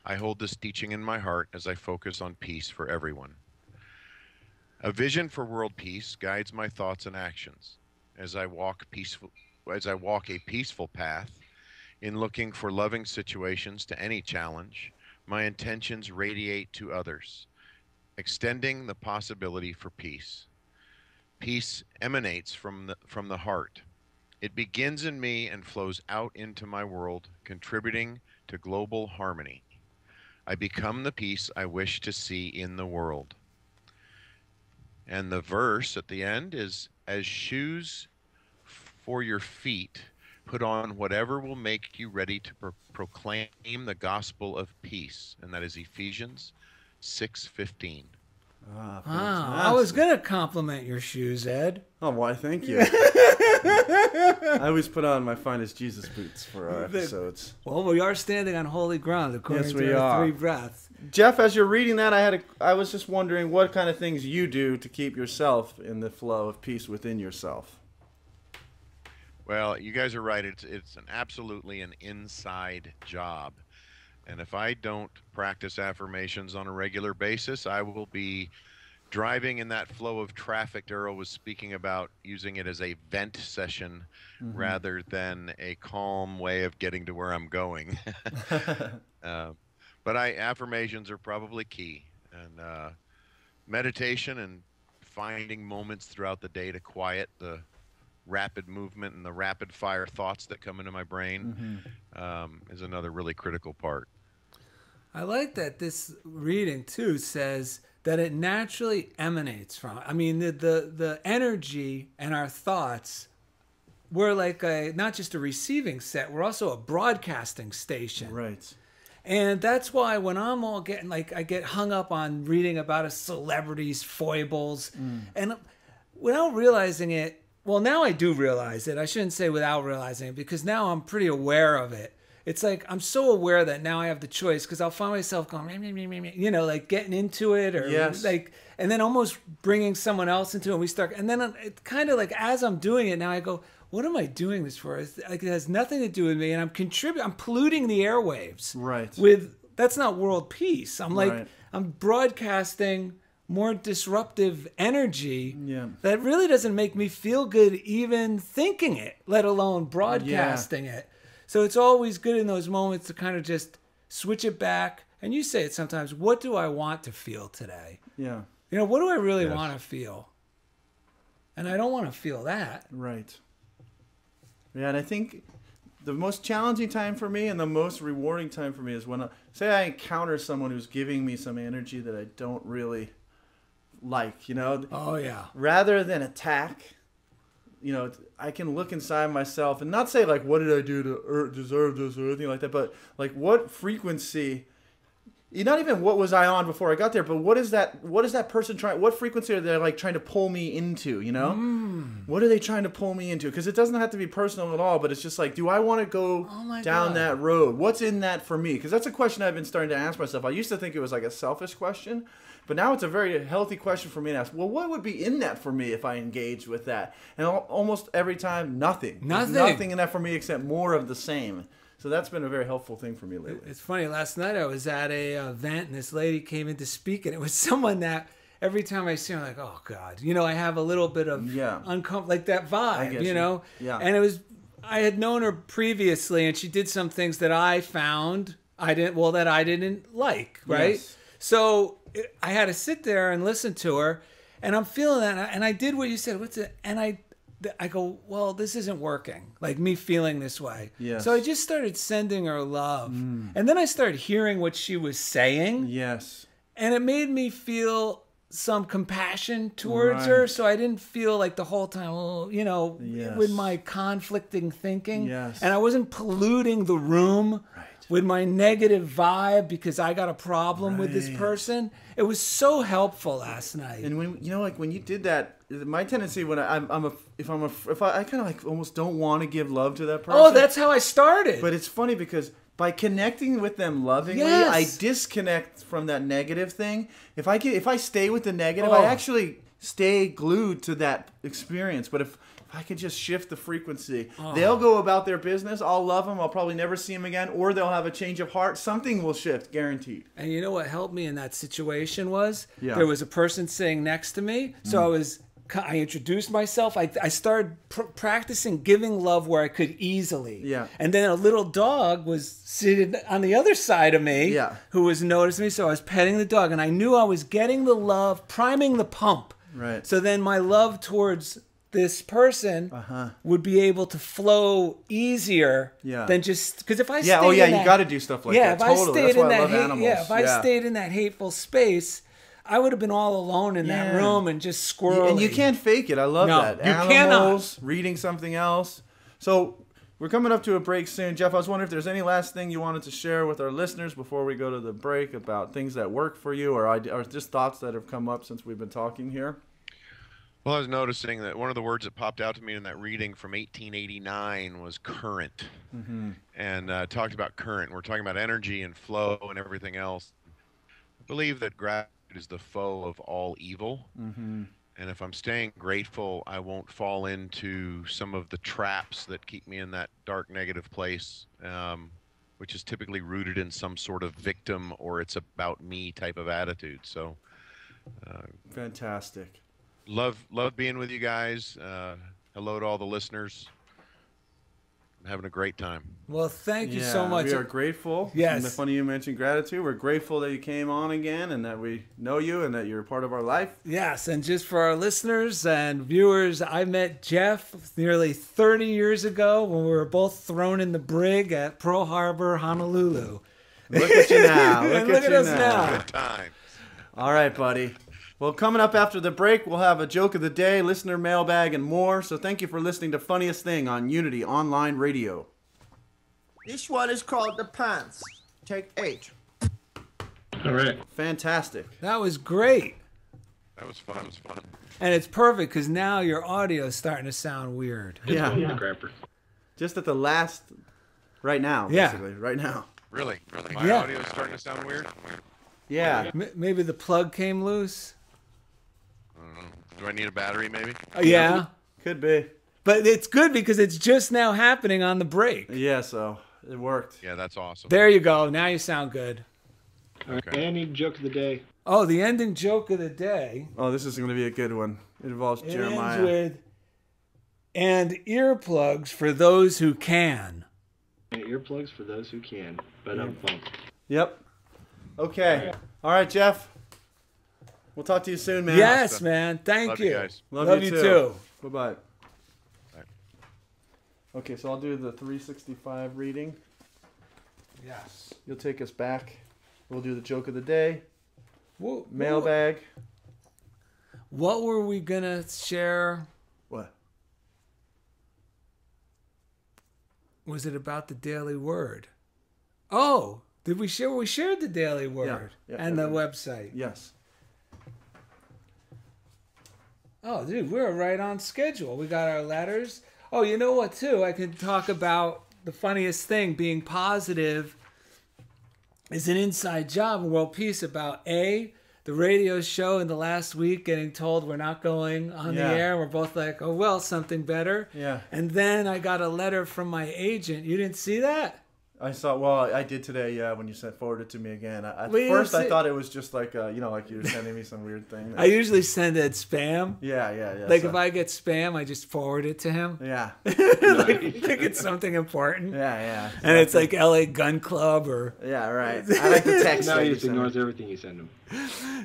I hold this teaching in my heart as I focus on peace for everyone. A vision for world peace guides my thoughts and actions as I walk a peaceful path in looking for loving situations to any challenge. My intentions radiate to others, extending the possibility for peace. Peace emanates from the heart. It begins in me and flows out into my world, contributing to global harmony. I become the peace I wish to see in the world. And the verse at the end is, as shoes for your feet, put on whatever will make you ready to proclaim the gospel of peace. And that is Ephesians 6:15. Ah, I was going to compliment your shoes, Ed. Oh, why, thank you. I always put on my finest Jesus boots for our episodes. Well, we are standing on holy ground according Yes, to we our are. 3 breaths. Jeff, as you're reading that, I was just wondering what kind of things you do to keep yourself in the flow of peace within yourself. Well, you guys are right. It's absolutely an inside job. And if I don't practice affirmations on a regular basis, I will be driving in that flow of traffic Daryl was speaking about, using it as a vent session rather than a calm way of getting to where I'm going. But affirmations are probably key. And meditation and finding moments throughout the day to quiet the rapid movement and the rapid fire thoughts that come into my brain is another really critical part. I like that this reading too says that it naturally emanates from. I mean, the energy and our thoughts, we're like not just a receiving set, we're also a broadcasting station. Right. And that's why when I'm all getting I get hung up on reading about a celebrity's foibles, and without realizing it, well, now I do realize it. I shouldn't say without realizing it, because now I'm pretty aware of it. It's like I'm so aware that now I have the choice, because I'll find myself going, you know, like getting into it, or like, and then almost bringing someone else into it. And we start, and then it kind of like as I'm doing it now, I go, what am I doing this for? It's like it has nothing to do with me, and I'm polluting the airwaves. Right. That's not world peace. I'm like I'm broadcasting more disruptive energy that really doesn't make me feel good even thinking it, let alone broadcasting it. So it's always good in those moments to kind of just switch it back. And you say it sometimes, what do I want to feel today? Yeah. You know, what do I really want to feel? And I don't want to feel that. Right. Yeah, and I think the most challenging time for me and the most rewarding time for me is when, say I encounter someone who's giving me some energy that I don't really like, you know? Oh, yeah. Rather than attack, you know, I can look inside myself and not say, like, what did I do to deserve this or anything like that, but, like, what frequency, not even what was I on before I got there, but what is that person trying, what frequency are they, like, trying to pull me into, you know? What are they trying to pull me into? Because it doesn't have to be personal at all, but it's just like, do I want to go down that road? What's in that for me? Because that's a question I've been starting to ask myself. I used to think it was, like, a selfish question, but now it's a very healthy question for me to ask. Well, what would be in that for me if I engaged with that? And almost every time, nothing. There's nothing in that for me except more of the same. So that's been a very helpful thing for me lately. It's funny. Last night I was at a event, and this lady came in to speak, and it was someone that every time I see her, I'm like, oh, God. You know, I have a little bit of uncomfortable, like that vibe, you know? Yeah. And it was, I had known her previously, and she did some things that I found that I didn't like, right? Yes. So I had to sit there and listen to her, and I'm feeling that, and I did what you said. And I go, well, this isn't working. Like me feeling this way. Yes. So I just started sending her love, and then I started hearing what she was saying. Yes. And it made me feel some compassion towards her, so I didn't feel like the whole time, you know, with my conflicting thinking. Yes. And I wasn't polluting the room with my negative vibe because I got a problem with this person. It was so helpful last night. And when when you did that, my tendency when I kind of like almost don't want to give love to that person. Oh, that's how I started. But it's funny because by connecting with them lovingly, I disconnect from that negative thing. If I stay with the negative, I actually stay glued to that experience. But if if I could just shift the frequency, Oh. they'll go about their business. I'll love them. I'll probably never see them again, or they'll have a change of heart. Something will shift, guaranteed. And you know what helped me in that situation was Yeah. there was a person sitting next to me. So I introduced myself. I started practicing giving love where I could easily. Yeah. And then a little dog was sitting on the other side of me. Yeah. Who was noticing me. So I was petting the dog, and I knew I was getting the love, priming the pump. Right. So then my love towards this person would be able to flow easier Yeah. than just because if I Yeah, stayed oh yeah, in you that- got to do stuff like yeah, that. if Totally. I stayed That's in why I that love hate, animals. yeah, if I stayed in that hateful space, I would have been all alone in that Yeah. room and just squirrely. And you can't fake it. I love No, that. you Animals, reading something else. So we're coming up to a break soon. Jeff, I was wondering if there's any last thing you wanted to share with our listeners before we go to the break about things that work for you or just thoughts that have come up since we've been talking here. Well, I was noticing that one of the words that popped out to me in that reading from 1889 was current. And talked about current. We're talking about energy and flow and everything else. I believe that gratitude is the foe of all evil. And if I'm staying grateful, I won't fall into some of the traps that keep me in that dark, negative place, which is typically rooted in some sort of victim or it's about me type of attitude. So Fantastic. love being with you guys. Hello to all the listeners. I'm having a great time. Well, thank you so much. We are grateful. Yes. And funny you mentioned gratitude. We're grateful that you came on again and that we know you and that you're a part of our life. Yes, and just for our listeners and viewers, I met Jeff nearly 30 years ago when we were both thrown in the brig at Pearl Harbor, Honolulu. Look at you now. And Look at you us now. Good time. All right, buddy. Well, coming up after the break, we'll have a joke of the day, listener mailbag, and more. So thank you for listening to Funniest Thing on Unity Online Radio. This one is called the pants. Take 8. All right. Fantastic. That was great. That was fun. It was fun. And it's perfect because now your audio is starting to sound weird. Yeah. Grabber. Just at the last, right now, Yeah. basically. Right now. Really? My Yeah. audio is starting to sound weird? Yeah. Maybe the plug came loose. Do I need a battery maybe? Yeah. Could be. But it's good because it's just now happening on the break. Yeah, so it worked. Yeah, that's awesome. There you go. Now you sound good. All right. Okay. And I need joke of the day. Oh, the ending joke of the day. Oh, this is going to be a good one. It involves It Jeremiah. ends with, and earplugs for those who can. And earplugs for those who can. But Yep. Okay. All right, Jeff. We'll talk to you soon, man. Yes, man. Thank Love you. you guys. Love you too. too. Bye-bye. Bye. Okay, so I'll do the 365 reading. Yes. You'll take us back. We'll do the joke of the day, What, mailbag. what were we going to share? What? Was it about the Daily Word? Oh, did we share? We shared the Daily Word Yeah, and the okay. website. Yes. Oh, dude, we're right on schedule. We got our letters. Oh, you know what, too? I can talk about the funniest thing. Being positive is an inside job in world peace about the radio show in the last week getting told we're not going on Yeah. the air. We're both like, oh, well, something better. Yeah. And then I got a letter from my agent. You didn't see that? I saw. Well, I did today. Yeah, when you sent forwarded it to me again. At Well, you first, see- I thought it was just like like you were sending me some weird thing. I usually send it spam. Yeah. Like so- if I get spam, I just forward it to him. Yeah. Like, I think it's something important. Yeah. And it's like LA Gun Club or Yeah, right. I like the text. now that he you just sent ignores me. everything you send him.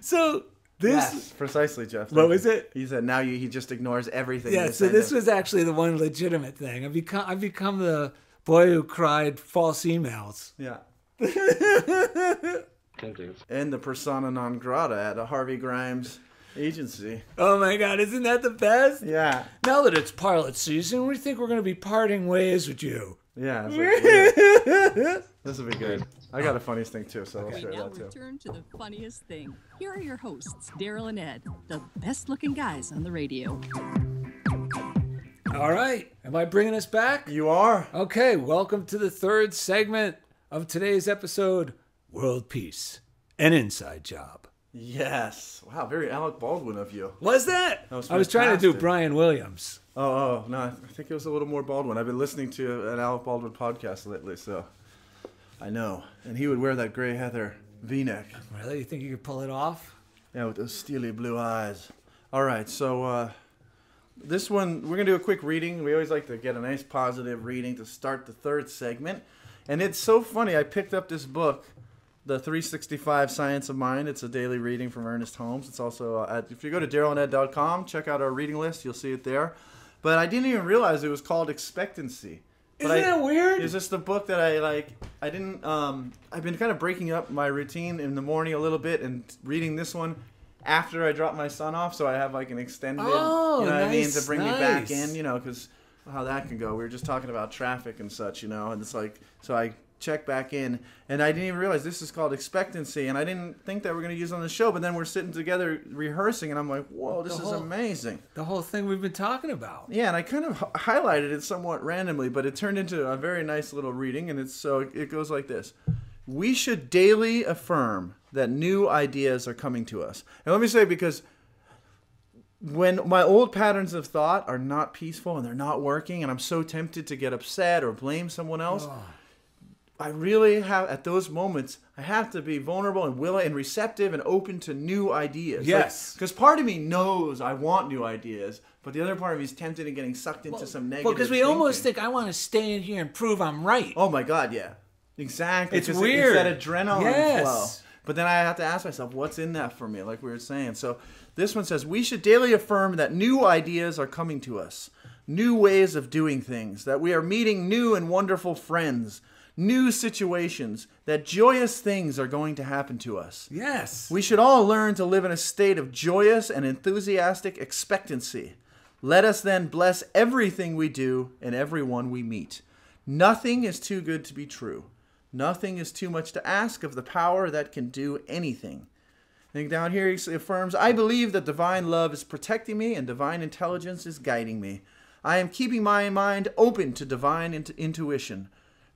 so this. Yes, precisely, Jeff. What Thank was you. it? He said now he just ignores everything. Yeah. you So send this him. was actually the one legitimate thing. I've become the boy who cried false emails. Yeah. 10 seconds. And the persona non grata at a Harvey Grimes agency. Oh my God! Isn't that the best? Yeah. Now that it's pilot season, we think we're going to be parting ways with you. Yeah. This will be good. I got a funniest thing too, so I'll We share now that too. return to the funniest thing. Here are your hosts, Daryl and Ed, the best-looking guys on the radio. All right. Am I bringing us back? You are. Okay. Welcome to the third segment of today's episode, World Peace, an inside job. Yes. Wow, very Alec Baldwin of you. Was that? That was I was trying to do fantastic. Brian Williams. Oh, no, I think it was a little more Baldwin. I've been listening to an Alec Baldwin podcast lately, so I know. And he would wear that gray heather V-neck. Really? You think you could pull it off? Yeah, with those steely blue eyes. All right, so this one, we're going to do a quick reading. We always like to get a nice positive reading to start the third segment. And it's so funny. I picked up this book, The 365 Science of Mind. It's a daily reading from Ernest Holmes. It's also, if you go to DarylAndEd.com, check out our reading list. You'll see it there. But I didn't even realize it was called Expectancy. But Isn't that weird? It's just the book that I didn't, I've been kind of breaking up my routine in the morning a little bit and reading this one after I drop my son off, so I have like an extended, Oh, you know what I mean, nice, to bring me back nice. in, you know, because how that can go. We were just talking about traffic and such, you know, and it's like, so I check back in, and I didn't even realize this is called Expectancy, and I didn't think that we're going to use it on the show, but then we're sitting together rehearsing, and I'm like, whoa, this is amazing. The whole thing we've been talking about. Yeah, and I kind of highlighted it somewhat randomly, but it turned into a very nice little reading, and it goes like this. We should daily affirm that new ideas are coming to us. And let me say, because when my old patterns of thought are not peaceful and they're not working, and I'm so tempted to get upset or blame someone else, I really have, at those moments, I have to be vulnerable and willing and receptive and open to new ideas. Yes. Because part of me knows I want new ideas, but the other part of me is tempted and getting sucked into some negative Well, because we almost thinking. think I want to stay in here and prove I'm right. Oh my God, yeah. Exactly. It's 'Cause weird. It's that adrenaline Yes. flow. But then I have to ask myself, what's in that for me? Like we were saying. So this one says, we should daily affirm that new ideas are coming to us. New ways of doing things. That we are meeting new and wonderful friends. New situations. That joyous things are going to happen to us. Yes. We should all learn to live in a state of joyous and enthusiastic expectancy. Let us then bless everything we do and everyone we meet. Nothing is too good to be true. Nothing is too much to ask of the power that can do anything. I think down here he affirms, I believe that divine love is protecting me and divine intelligence is guiding me. I am keeping my mind open to divine intuition,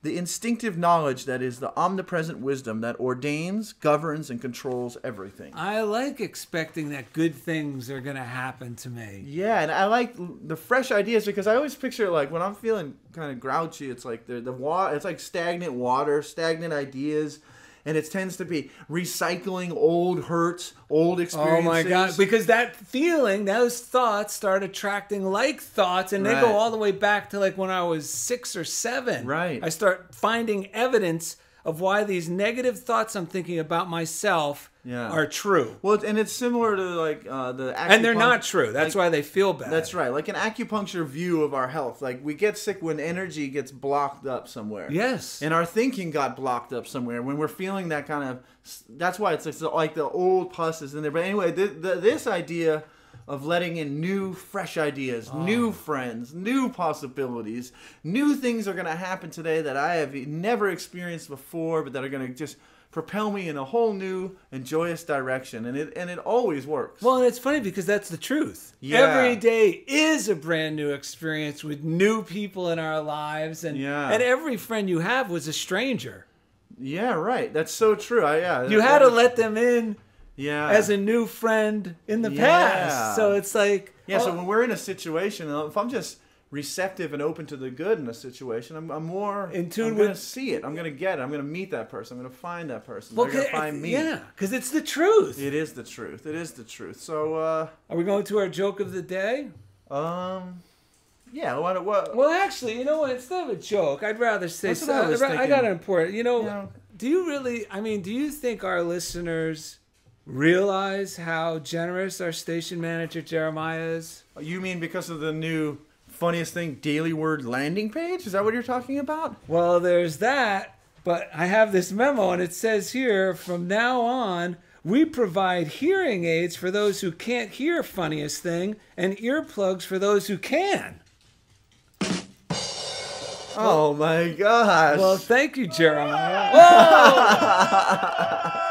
the instinctive knowledge that is the omnipresent wisdom that ordains, governs, and controls everything. I like expecting that good things are going to happen to me. Yeah, and I like the fresh ideas because I always picture like when I'm feeling kind of grouchy, it's like the water, it's like stagnant water, stagnant ideas, and it tends to be recycling old hurts, old experiences. Oh my God. Because that feeling, those thoughts start attracting like thoughts, and they Right. go all the way back to like when I was 6 or 7. Right. I start finding evidence of why these negative thoughts I'm thinking about myself are true. Well, and it's similar to like the And they're not true. That's why they feel bad. That's right. Like an acupuncture view of our health. Like we get sick when energy gets blocked up somewhere. Yes. And our thinking got blocked up somewhere. When we're feeling that kind of... That's why it's like the old pus is in there. But anyway, this idea of letting in new, fresh ideas, new friends, new possibilities, new things are going to happen today that I have never experienced before, but that are going to just propel me in a whole new and joyous direction. And it always works. Well, and it's funny because that's the truth. Yeah. Every day is a brand new experience with new people in our lives. And, and every friend you have was a stranger. Yeah, right. That's so true. You had to let them in Yeah. as a new friend in the past. So it's like... So when we're in a situation, if I'm just receptive and open to the good in a situation, I'm more in tune I'm with... going to see it. I'm going to get it. I'm going to meet that person. I'm going to find that person. Well, They're going to find me. Yeah, because it's the truth. It is the truth. It is the truth. So... Are we going to our joke of the day? Yeah. What? Well, actually, you know what? Instead of a joke, I'd rather say... That's what I was thinking. I got an important... You know, do you really... I mean, do you think our listeners realize how generous our station manager Jeremiah is? You mean because of the new funniest thing daily word landing page? Is that what you're talking about? Well, there's that, but I have this memo and it says here, from now on, we provide hearing aids for those who can't hear funniest thing and earplugs for those who can. Oh my gosh. Well, thank you, Jeremiah. Whoa!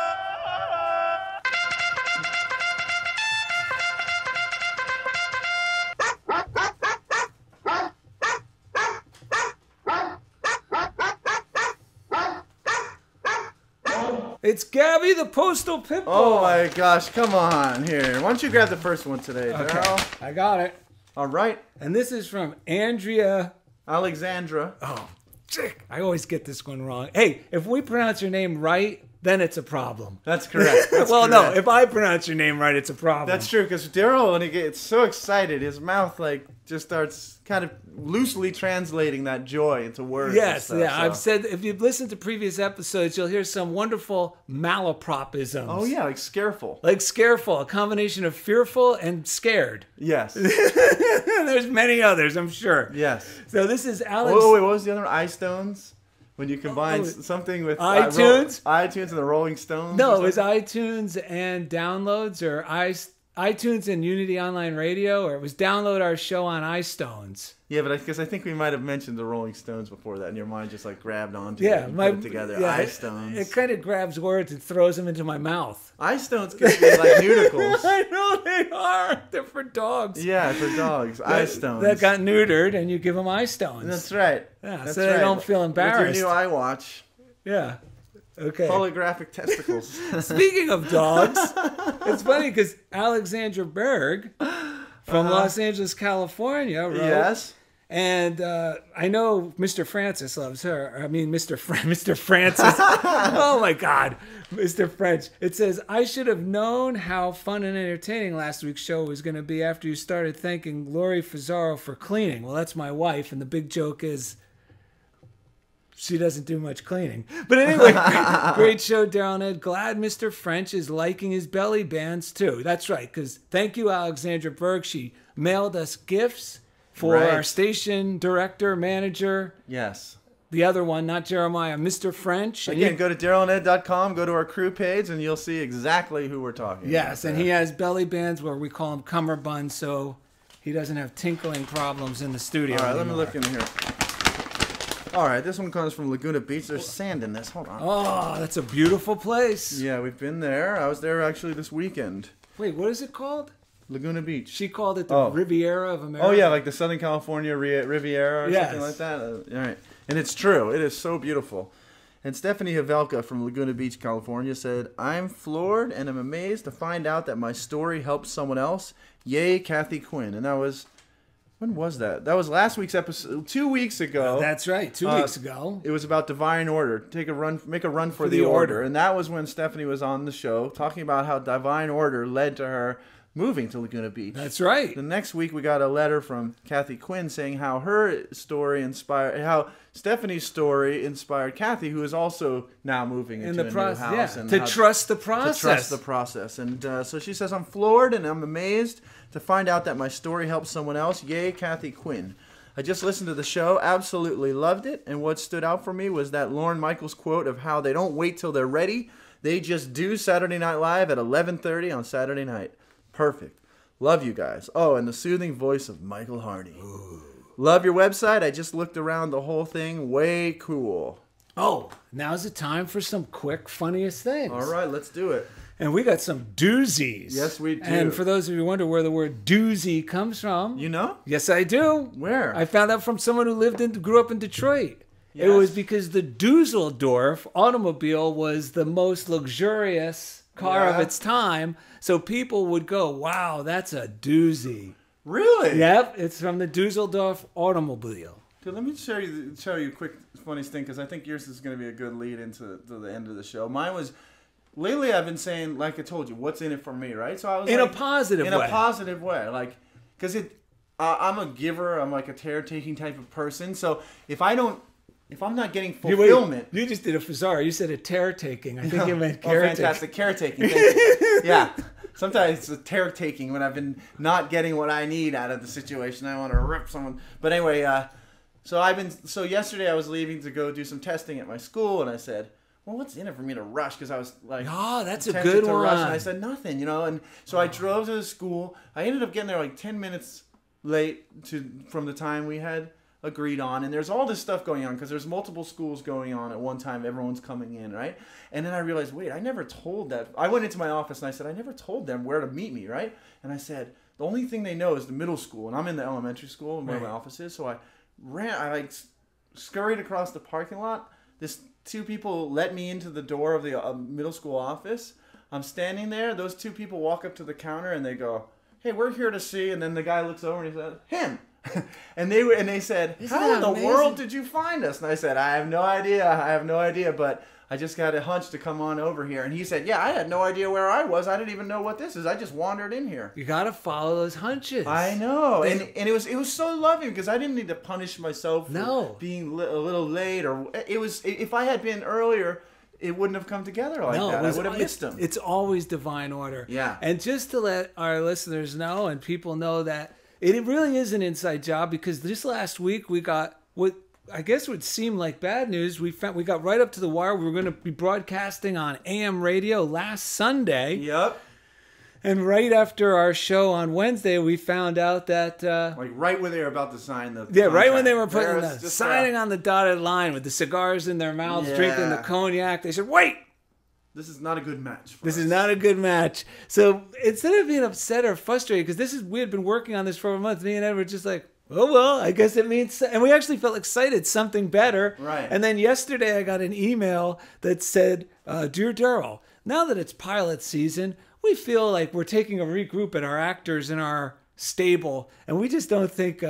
It's Gabby the Postal Pitbull. Oh my gosh, come on here. Why don't you grab the first one today, Daryl? Okay, I got it. All right. And this is from Andrea. Alexandra. Oh, sick. I always get this one wrong. Hey, if we pronounce your name right, then it's a problem. That's correct. That's well, correct. no, if I pronounce your name right, it's a problem. That's true, because Daryl, when he gets so excited, his mouth like just starts kind of loosely translating that joy into words. Yes, and stuff, yeah. so. I've said if you've listened to previous episodes, you'll hear some wonderful malapropisms. Oh yeah, like scareful. Like scareful, a combination of fearful and scared. Yes. There's many others, I'm sure. Yes. So this is Alex. Oh wait, what was the other one? iStones. When you combine something with iTunes, iTunes and the Rolling Stones. No, it was iTunes and downloads, or iTunes and Unity Online Radio, or it was download our show on iStones. Yeah, but I think we might have mentioned the Rolling Stones before that, and your mind just like grabbed onto it and put it together. Yeah, iStones. It kind of grabs words and throws them into my mouth. iStones could be like nudicles. I know they are. They're for dogs. Yeah, for dogs. iStones. That got neutered, and you give them iStones. That's right. Yeah, That's so they don't feel embarrassed. With your new iWatch. Yeah. Okay. Holographic testicles. Speaking of dogs, it's funny because Alexandra Berg from Los Angeles, California, wrote, Yes. And I know Mr. Francis loves her. I mean, Mr. Francis. Oh, my God. Mr. French. It says, I should have known how fun and entertaining last week's show was going to be after you started thanking Lori Fazaro for cleaning. Well, that's my wife, and the big joke is she doesn't do much cleaning. But anyway, great show, Daryl and Ed. Glad Mr. French is liking his belly bands, too. That's right, because thank you, Alexandra Berg. She mailed us gifts for our station director, manager. Yes. The other one, not Jeremiah, Mr. French. Again, go to DarylandEd.com, go to our crew page, and you'll see exactly who we're talking about. Yes, and he has belly bands where we call them cummerbunds, so he doesn't have tinkling problems in the studio. All right, anymore. let me look in here. All right, this one comes from Laguna Beach. There's sand in this. Hold on. Oh, that's a beautiful place. Yeah, we've been there. I was there actually this weekend. Wait, what is it called? Laguna Beach. She called it the Riviera of America. Oh, yeah, like the Southern California Riviera or Yes. something like that. All right. And it's true. It is so beautiful. And Stephanie Havelka from Laguna Beach, California said, I'm floored and I'm amazed to find out that my story helped someone else. Yay, Kathy Quinn. And that was... When was that? That was last week's episode. 2 weeks ago. That's right. 2 weeks ago. It was about divine order. Make a run for the order. And that was when Stephanie was on the show talking about how divine order led to her moving to Laguna Beach. That's right. The next week we got a letter from Kathy Quinn saying how her story inspired, how Stephanie's story inspired Kathy, who is also now moving into a new house. Yeah. And to trust the process. To trust the process. And so she says, I'm floored and I'm amazed to find out that my story helped someone else. Yay, Kathy Quinn. I just listened to the show, absolutely loved it, and what stood out for me was that Lorne Michaels quote of how they don't wait till they're ready, they just do Saturday Night Live at 11:30 on Saturday night. Perfect. Love you guys. Oh, and the soothing voice of Michael Hardy. Ooh. Love your website. I just looked around the whole thing. Way cool. Oh, now's the time for some quick, funniest things. All right, let's do it. And we got some doozies. Yes, we do. And for those of you who wonder where the word doozy comes from. You know? Yes, I do. Where? I found out from someone who grew up in Detroit. Yes. It was because the Dusseldorf automobile was the most luxurious car of its time. So people would go, wow, that's a doozy. Really? Yep, it's from the Dusseldorf automobile. Dude, let me show you a quick funny thing, because I think yours is going to be a good lead into the end of the show. Mine was... Lately, I've been saying, like I told you, what's in it for me, right? So I was in a positive way. In a positive way, like, because I'm a giver. I'm like a tear-taking type of person. So if I'm not getting fulfillment, you just did a Fazar. You said a tear-taking. I think you meant caretaking. Fantastic, caretaking. Thank you. Yeah. Sometimes it's a tear-taking when I've been not getting what I need out of the situation. I want to rip someone. But anyway, so yesterday I was leaving to go do some testing at my school, and I said, well, what's in it for me to rush? Because I was like, oh, that's a tempted good to one. Rush, and I said nothing, And so I drove to the school. I ended up getting there like 10 minutes late from the time we had agreed on. And there's all this stuff going on because there's multiple schools going on at one time. Everyone's coming in, right? And then I realized, wait, I never told that. I went into my office and I said, I never told them where to meet me, right? And I said, the only thing they know is the middle school. And I'm in the elementary school where my office is. So I scurried across the parking lot. This two people let me into the door of the middle school office. I'm standing there. Those two people walk up to the counter and they go, "Hey, we're here to see." And then the guy looks over and he says, "Him." and they said, "How in the world did you find us?" And I said, "I have no idea, but I just got a hunch to come on over here." And he said, "Yeah, I had no idea where I was. I didn't even know what this is. I just wandered in here." You got to follow those hunches. I know. And it was so loving because I didn't need to punish myself for being a little late. Or it was, if I had been earlier, it wouldn't have come together like that. I would have missed him. It's always divine order. Yeah. And just to let our listeners know and people know that it really is an inside job, because this last week we got what I guess would seem like bad news. We got right up to the wire. We were going to be broadcasting on AM radio last Sunday. Yep. And right after our show on Wednesday, we found out that like right when they were about to sign the contract. Right when they were signing on the dotted line with the cigars in their mouths, drinking the cognac, they said, "Wait, this is not a good match. This is not a good match." So instead of being upset or frustrated, because we had been working on this for a month, me and Ed were just like, "Oh, well, I guess it means," and we actually felt excited, something better. Right. And then yesterday I got an email that said, "Dear Daryl, now that it's pilot season, we feel like we're taking a regroup at our actors in our stable, and we just don't think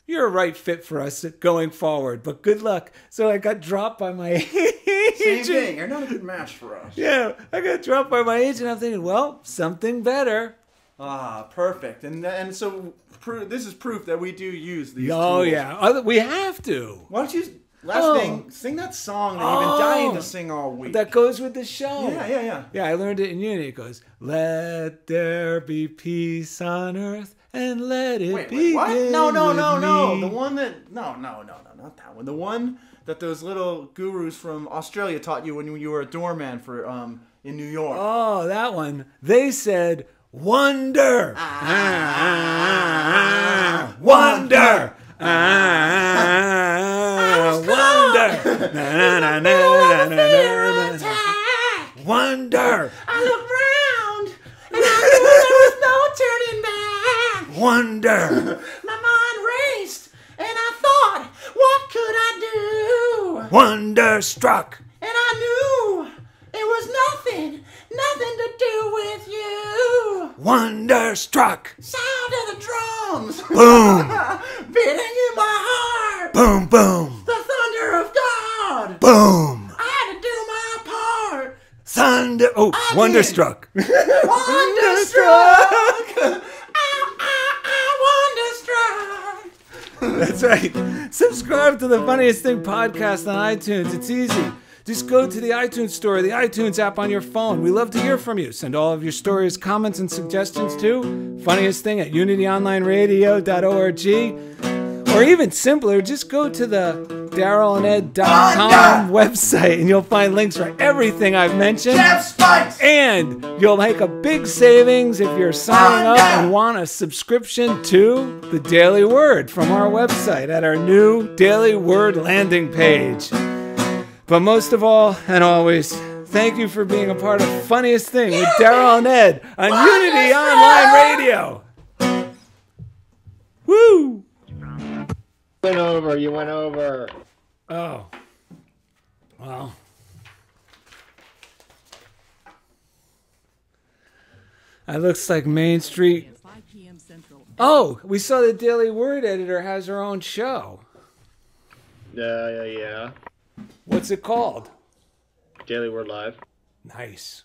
you're a right fit for us going forward, but good luck." So I got dropped by my agent. Same thing. You're not a good match for us. Yeah, I got dropped by my agent. I'm thinking, well, something better. Ah, perfect. And so this is proof that we do use these Oh, tools. yeah. We have to. Why don't you, last thing, sing that song that you've been dying to sing all week. That goes with the show. Yeah. Yeah, I learned it in Unity. It goes, "Let there be peace on earth, and let it begin what? No. with me." The one that, no, not that one. The one that those little gurus from Australia taught you when you were a doorman for in New York. Oh, that one. They said, "Wonder, wonder, wonder." I looked round and I knew there was no turning back. Wonder. My mind raced and I thought, what could I do? Wonderstruck. And I knew it was nothing to do with you. Wonderstruck. Sound of the drums. Boom. Beating in my heart. Boom, boom. The thunder of God. Boom. I had to do my part. Thunder. Oh, I Wonderstruck. Wonderstruck. Wonderstruck. That's right. Subscribe to the Funniest Thing podcast on iTunes. It's easy. Just go to the iTunes store, the iTunes app on your phone. We love to hear from you. Send all of your stories, comments, and suggestions to funniestthing@unityonlineradio.org. Or even simpler, just go to the DarylandEd.com website and you'll find links for everything I've mentioned. And you'll make a big savings if you're signing up and want a subscription to the Daily Word from our website at our new Daily Word landing page. But most of all, and always, thank you for being a part of Funniest Thing with Daryl and Ed on Unity Online Radio. Woo! You went over. Oh. Well. That looks like Main Street. 5 p.m. Central. Oh, we saw the Daily Word editor has her own show. Yeah. What's it called? Daily Word Live. Nice.